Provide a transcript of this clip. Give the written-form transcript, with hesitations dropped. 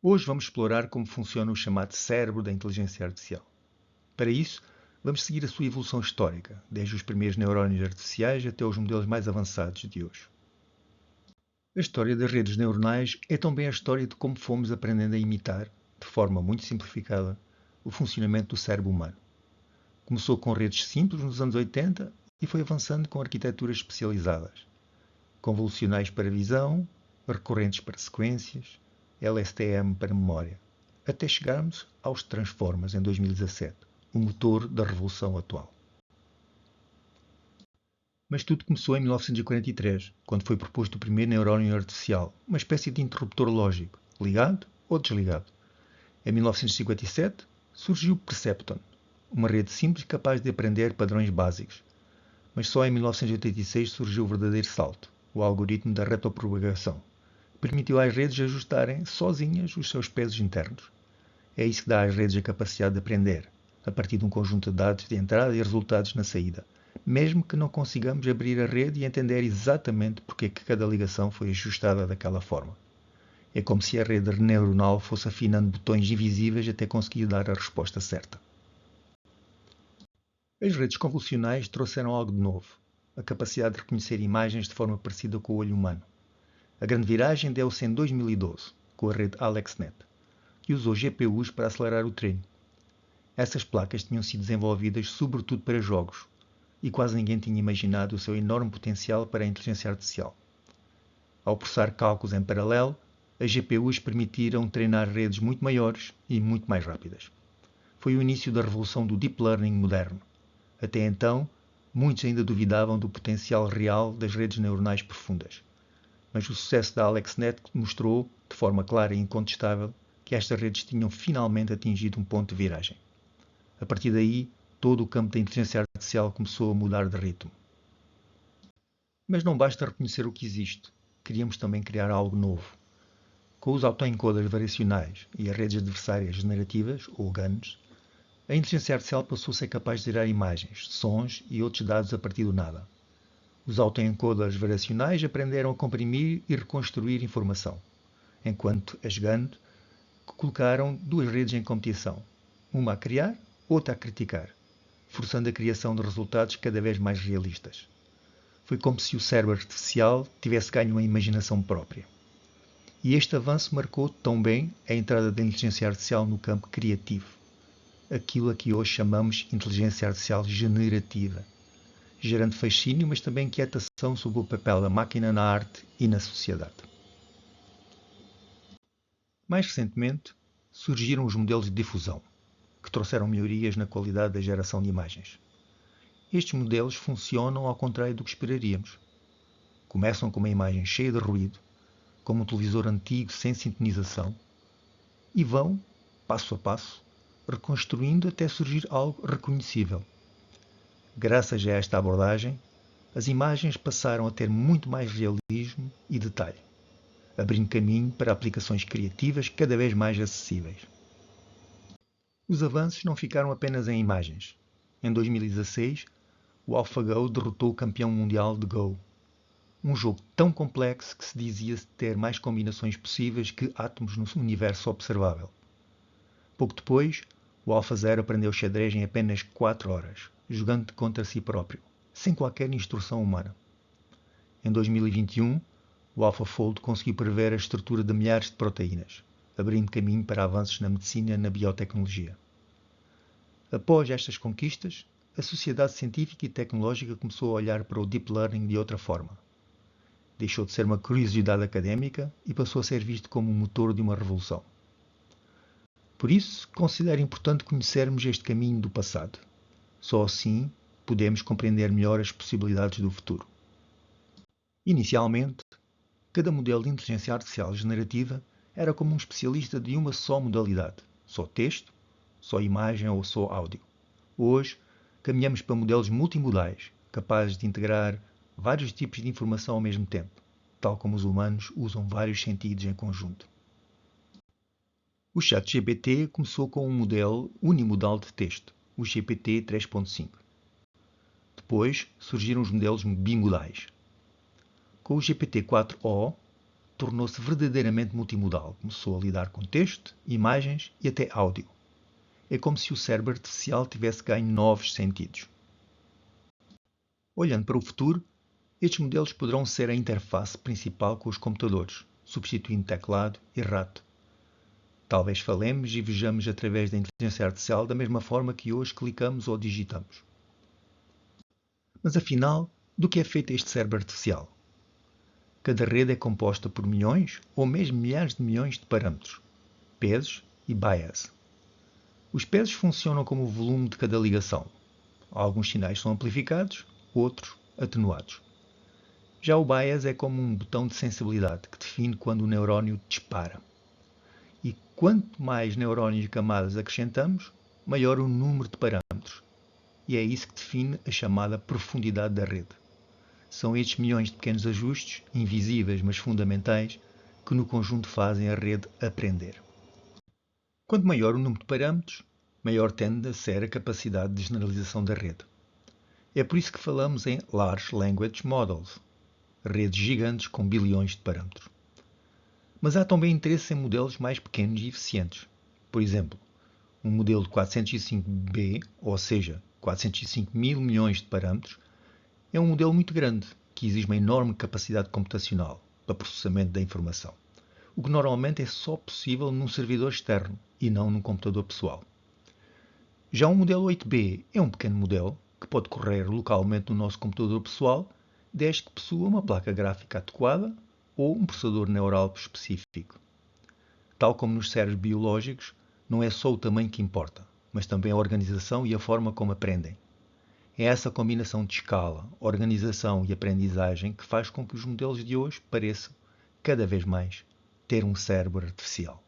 Hoje vamos explorar como funciona o chamado cérebro da inteligência artificial. Para isso, vamos seguir a sua evolução histórica, desde os primeiros neurónios artificiais até os modelos mais avançados de hoje. A história das redes neuronais é também a história de como fomos aprendendo a imitar, de forma muito simplificada, o funcionamento do cérebro humano. Começou com redes simples nos anos 80 e foi avançando com arquiteturas especializadas, convolucionais para visão, recorrentes para sequências, LSTM para memória, até chegarmos aos Transformers em 2017, o motor da revolução atual. Mas tudo começou em 1943, quando foi proposto o primeiro neurónio artificial, uma espécie de interruptor lógico, ligado ou desligado. Em 1957 surgiu o Percepton, uma rede simples capaz de aprender padrões básicos. Mas só em 1986 surgiu o verdadeiro salto, o algoritmo da retropropagação. Permitiu às redes ajustarem sozinhas os seus pesos internos. É isso que dá às redes a capacidade de aprender, a partir de um conjunto de dados de entrada e resultados na saída, mesmo que não consigamos abrir a rede e entender exatamente porque que cada ligação foi ajustada daquela forma. É como se a rede neuronal fosse afinando botões invisíveis até conseguir dar a resposta certa. As redes convolucionais trouxeram algo de novo, a capacidade de reconhecer imagens de forma parecida com o olho humano. A grande viragem deu-se em 2012, com a rede AlexNet, que usou GPUs para acelerar o treino. Essas placas tinham sido desenvolvidas sobretudo para jogos, e quase ninguém tinha imaginado o seu enorme potencial para a inteligência artificial. Ao processar cálculos em paralelo, as GPUs permitiram treinar redes muito maiores e muito mais rápidas. Foi o início da revolução do Deep Learning moderno. Até então, muitos ainda duvidavam do potencial real das redes neuronais profundas. Mas o sucesso da AlexNet mostrou, de forma clara e incontestável, que estas redes tinham finalmente atingido um ponto de viragem. A partir daí, todo o campo da inteligência artificial começou a mudar de ritmo. Mas não basta reconhecer o que existe. Queríamos também criar algo novo. Com os autoencoders variacionais e as redes adversárias generativas, ou GANs, a inteligência artificial passou a ser capaz de gerar imagens, sons e outros dados a partir do nada. Os autoencoders variacionais aprenderam a comprimir e reconstruir informação, enquanto as GAN colocaram duas redes em competição, uma a criar, outra a criticar, forçando a criação de resultados cada vez mais realistas. Foi como se o cérebro artificial tivesse ganho uma imaginação própria. E este avanço marcou também a entrada da inteligência artificial no campo criativo, aquilo a que hoje chamamos inteligência artificial generativa, gerando fascínio, mas também inquietação sobre o papel da máquina na arte e na sociedade. Mais recentemente, surgiram os modelos de difusão, que trouxeram melhorias na qualidade da geração de imagens. Estes modelos funcionam ao contrário do que esperaríamos. Começam com uma imagem cheia de ruído, como um televisor antigo sem sintonização, e vão, passo a passo, reconstruindo até surgir algo reconhecível. Graças a esta abordagem, as imagens passaram a ter muito mais realismo e detalhe, abrindo caminho para aplicações criativas cada vez mais acessíveis. Os avanços não ficaram apenas em imagens. Em 2016, o AlphaGo derrotou o campeão mundial de Go, um jogo tão complexo que se dizia ter mais combinações possíveis que átomos no universo observável. Pouco depois, o AlphaZero aprendeu xadrez em apenas 4 horas, jogando contra si próprio, sem qualquer instrução humana. Em 2021, o AlphaFold conseguiu prever a estrutura de milhares de proteínas, abrindo caminho para avanços na medicina e na biotecnologia. Após estas conquistas, a sociedade científica e tecnológica começou a olhar para o Deep Learning de outra forma. Deixou de ser uma curiosidade académica e passou a ser visto como o motor de uma revolução. Por isso, considero importante conhecermos este caminho do passado. Só assim podemos compreender melhor as possibilidades do futuro. Inicialmente, cada modelo de inteligência artificial generativa era como um especialista de uma só modalidade, só texto, só imagem ou só áudio. Hoje, caminhamos para modelos multimodais, capazes de integrar vários tipos de informação ao mesmo tempo, tal como os humanos usam vários sentidos em conjunto. O ChatGPT começou com um modelo unimodal de texto, o GPT 3.5. Depois surgiram os modelos bimodais. Com o GPT-4o, tornou-se verdadeiramente multimodal. Começou a lidar com texto, imagens e até áudio. É como se o cérebro artificial tivesse ganho novos sentidos. Olhando para o futuro, estes modelos poderão ser a interface principal com os computadores, substituindo teclado e rato. Talvez falemos e vejamos através da inteligência artificial da mesma forma que hoje clicamos ou digitamos. Mas afinal, do que é feito este cérebro artificial? Cada rede é composta por milhões ou mesmo milhares de milhões de parâmetros, pesos e bias. Os pesos funcionam como o volume de cada ligação. Alguns sinais são amplificados, outros atenuados. Já o bias é como um botão de sensibilidade que define quando o neurónio dispara. E quanto mais neurónios e camadas acrescentamos, maior o número de parâmetros. E é isso que define a chamada profundidade da rede. São estes milhões de pequenos ajustes, invisíveis mas fundamentais, que no conjunto fazem a rede aprender. Quanto maior o número de parâmetros, maior tende a ser a capacidade de generalização da rede. É por isso que falamos em Large Language Models, redes gigantes com bilhões de parâmetros. Mas há também interesse em modelos mais pequenos e eficientes. Por exemplo, um modelo de 405B, ou seja, 405 mil milhões de parâmetros, é um modelo muito grande, que exige uma enorme capacidade computacional para processamento da informação, o que normalmente é só possível num servidor externo e não num computador pessoal. Já um modelo 8B é um pequeno modelo que pode correr localmente no nosso computador pessoal, desde que possua uma placa gráfica adequada ou um processador neural específico. Tal como nos cérebros biológicos, não é só o tamanho que importa, mas também a organização e a forma como aprendem. É essa combinação de escala, organização e aprendizagem que faz com que os modelos de hoje pareçam, cada vez mais, ter um cérebro artificial.